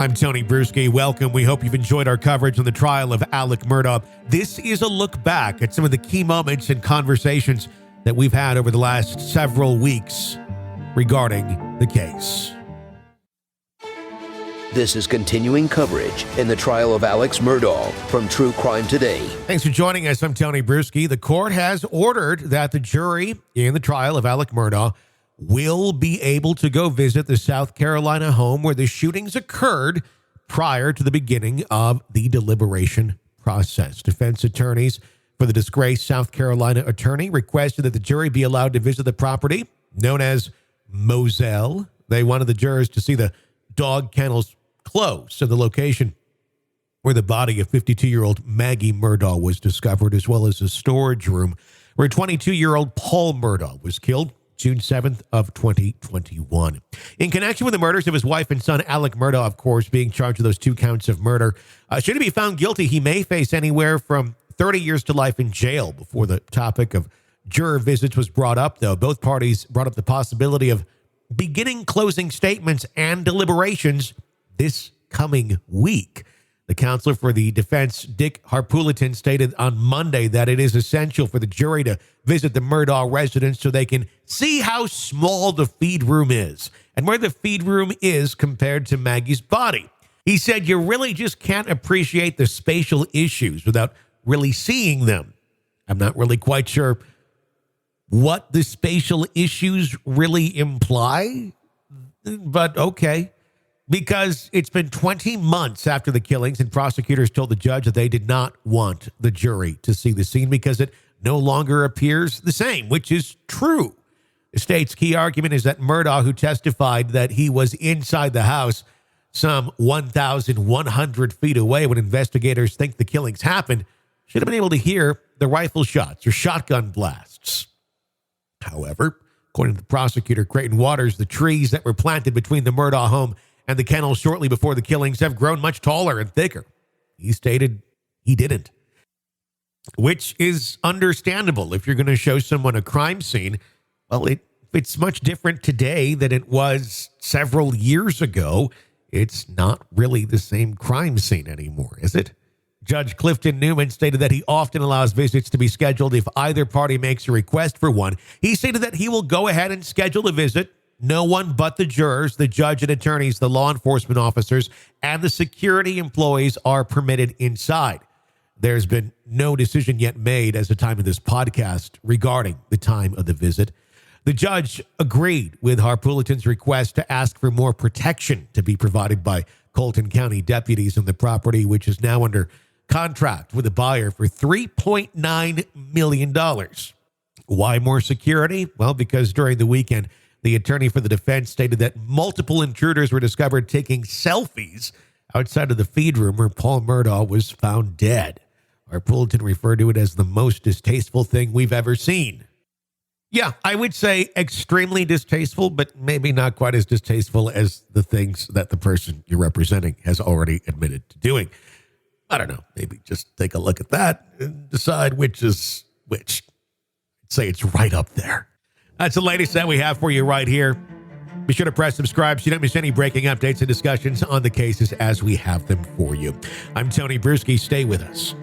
I'm Tony Bruschi. Welcome. We hope you've enjoyed our coverage on the trial of Alex Murdaugh. This is a look back at some of the key moments and conversations that we've had over the last several weeks regarding the case. This is continuing coverage in the trial of Alex Murdaugh from True Crime Today. Thanks for joining us. I'm Tony Bruschi. The court has ordered that the jury in the trial of Alex Murdaugh will be able to go visit the South Carolina home where the shootings occurred prior to the beginning of the deliberation process. Defense attorneys for the disgraced South Carolina attorney requested that the jury be allowed to visit the property known as Moselle. They wanted the jurors to see the dog kennels close to the location where the body of 52-year-old Maggie Murdaugh was discovered, as well as a storage room where 22-year-old Paul Murdaugh was killed June 7th of 2021. In connection with the murders of his wife and son, Alex Murdaugh, of course, being charged with those 2 counts of murder. Should he be found guilty, he may face anywhere from 30 years to life in jail. Before the topic of juror visits was brought up, though, both parties brought up the possibility of beginning closing statements and deliberations this coming week. The counsel for the defense, Dick Harpulitan, stated on Monday that it is essential for the jury to visit the Murdaugh residence so they can see how small the feed room is and where the feed room is compared to Maggie's body. He said, you really just can't appreciate the spatial issues without really seeing them. I'm not really quite sure what the spatial issues really imply, but okay. Because it's been 20 months after the killings, and prosecutors told the judge that they did not want the jury to see the scene because it no longer appears the same, which is true. The state's key argument is that Murdaugh, who testified that he was inside the house some 1,100 feet away when investigators think the killings happened, should have been able to hear the rifle shots or shotgun blasts. However, according to the prosecutor, Creighton Waters, the trees that were planted between the Murdaugh home and the kennel shortly before the killings have grown much taller and thicker. He stated he didn't, which is understandable. If you're going to show someone a crime scene, well, it's much different today than it was several years ago. It's not really the same crime scene anymore, is it? Judge Clifton Newman stated that he often allows visits to be scheduled if either party makes a request for one. He stated that he will go ahead and schedule a visit. No one but the jurors, the judge and attorneys, the law enforcement officers, and the security employees are permitted inside. There's been no decision yet made as the time of this podcast regarding the time of the visit. The judge agreed with Harpulitan's request to ask for more protection to be provided by Colton County deputies on the property, which is now under contract with a buyer for $3.9 million. Why more security? Well, because during the weekend, the attorney for the defense stated that multiple intruders were discovered taking selfies outside of the feed room where Paul Murdaugh was found dead. Harpulitan referred to it as the most distasteful thing we've ever seen. Yeah, I would say extremely distasteful, but maybe not quite as distasteful as the things that the person you're representing has already admitted to doing. I don't know. Maybe just take a look at that and decide which is which. I'd say it's right up there. That's the latest that we have for you right here. Be sure to press subscribe so you don't miss any breaking updates and discussions on the cases as we have them for you. I'm Tony Bruschi. Stay with us.